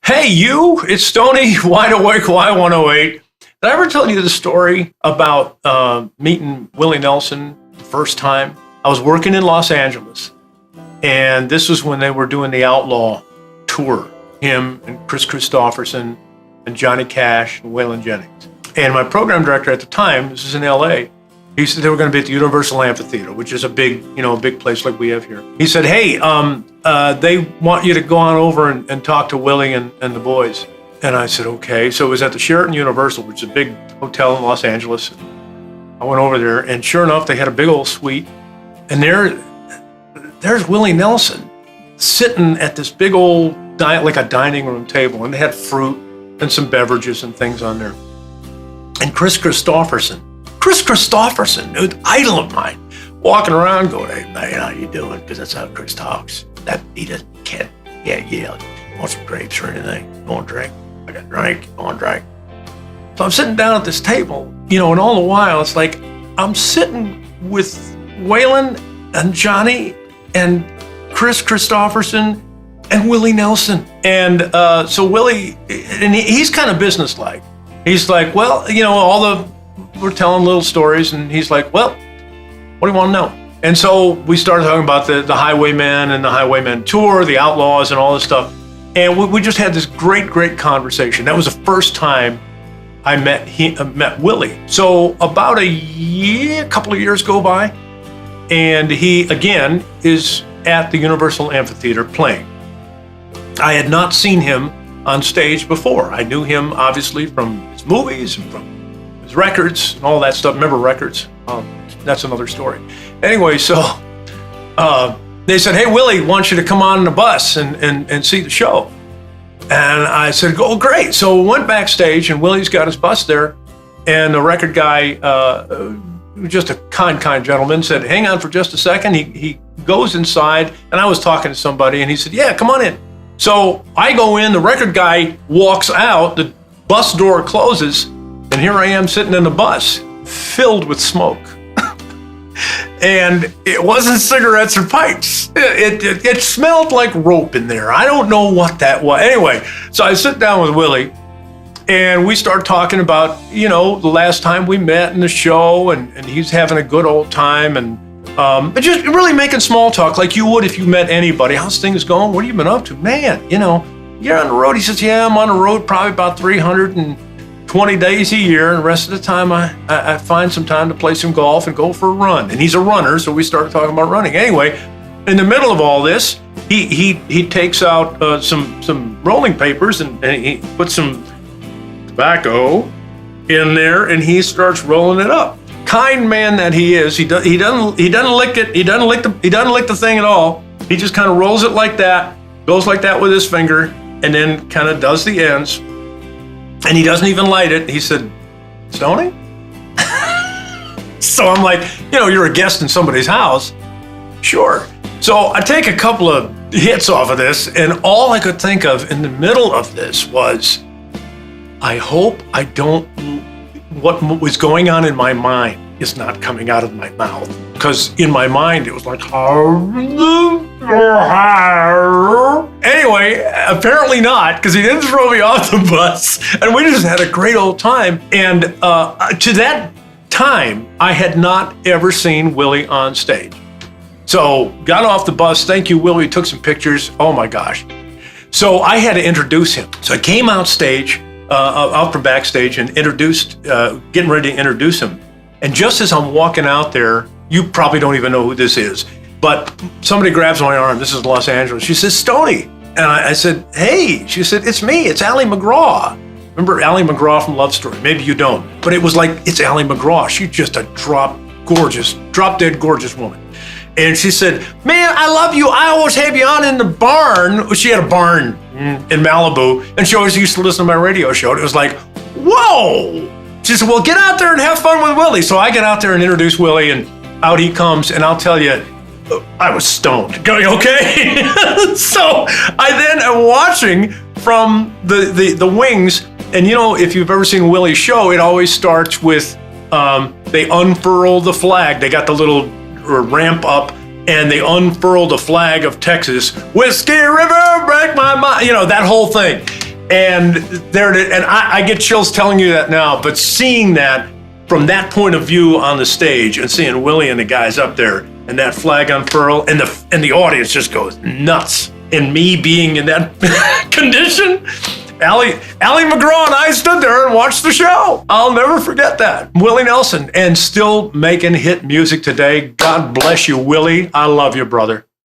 Hey, you, it's Stoney, Wide Awake Y108. Did I ever tell you the story about meeting Willie Nelson the first time? I was working in Los Angeles, and this was when they were doing the Outlaw tour, him and Chris Christopherson and Johnny Cash and Waylon Jennings. And my program director at the time, this is in LA, he said they were going to be at the Universal Amphitheater, which is a big place like we have here. He said, hey, they want you to go on over and talk to Willie and the boys. And I said, okay. So it was at the Sheraton Universal, which is a big hotel in Los Angeles. I went over there, and sure enough, they had a big old suite. And there's Willie Nelson sitting at this big old, like a dining room table. And they had fruit and some beverages and things on there. And Chris Christopherson, an idol of mine, walking around going, hey, man, how you doing? Because that's how Chris talks. He can't, want some grapes or anything? Go and drink. I got a drink, go and drink. So I'm sitting down at this table, and all the while it's like I'm sitting with Waylon and Johnny and Chris Christopherson and Willie Nelson. And so Willie, and he's kind of businesslike. He's like, well, we're telling little stories, and he's like, well, what do you want to know? And so we started talking about the Highwaymen and the Highwaymen tour, the Outlaws and all this stuff. And we just had this great conversation. That was the first time I met Willie. So about a couple of years go by, and he, again, is at the Universal Amphitheater playing. I had not seen him on stage before. I knew him, obviously, from his movies and from his records and all that stuff. Remember records? That's another story. Anyway, so they said, hey, Willie, wants you to come on the bus and see the show. And I said, oh, great. So we went backstage, and Willie's got his bus there. And the record guy, just a kind gentleman, said, hang on for just a second. He goes inside, and I was talking to somebody, and he said, yeah, come on in. So I go in, the record guy walks out, the bus door closes, and here I am sitting in the bus filled with smoke. And it wasn't cigarettes or pipes. It smelled like rope in there. I don't know what that was. Anyway, so I sit down with Willie, and we start talking about, the last time we met in the show, and he's having a good old time, and but just really making small talk like you would if you met anybody. How's things going? What have you been up to? Man, you're on the road. He says, yeah, I'm on the road probably about 320 days a year, and the rest of the time I find some time to play some golf and go for a run. And he's a runner, so we started talking about running. Anyway, in the middle of all this, he takes out some rolling papers, and he puts some tobacco in there, and he starts rolling it up. Kind man that he is, he doesn't lick it. He doesn't lick the thing at all. He just kind of rolls it like that, goes like that with his finger, and then kind of does the ends. And he doesn't even light it. He said, Stoney? So I'm like, you're a guest in somebody's house. Sure. So I take a couple of hits off of this, and all I could think of in the middle of this was, I hope what was going on in my mind is not coming out of my mouth. Because in my mind, it was like, anyway, apparently not, because he didn't throw me off the bus. And we just had a great old time. And to that time, I had not ever seen Willie on stage. So got off the bus. Thank you, Willie. Took some pictures. Oh, my gosh. So I had to introduce him. So I came out from backstage and getting ready to introduce him. And just as I'm walking out there, you probably don't even know who this is, but somebody grabs my arm. This is Los Angeles. She says, Stoney. And I said, hey. She said, it's me. It's Ally McGraw. Remember Ally McGraw from Love Story? Maybe you don't. But it was like, it's Ally McGraw. She's just a drop dead gorgeous woman. And she said, man, I love you. I always have you on in the barn. She had a barn in Malibu, and she always used to listen to my radio show. And it was like, whoa. She said, well, get out there and have fun with Willie. So I get out there and introduce Willie, and out he comes. And I'll tell you, I was stoned. Going, okay? So I then am watching from the wings. And if you've ever seen Willie's show, it always starts with they unfurl the flag. They got the little ramp up, and they unfurl the flag of Texas. Whiskey River, break my mind. That whole thing. And I get chills telling you that now, but seeing that from that point of view on the stage and seeing Willie and the guys up there and that flag unfurl and the audience just goes nuts. And me being in that condition, Allie McGraw and I stood there and watched the show. I'll never forget that. Willie Nelson, and still making hit music today. God bless you, Willie. I love you, brother.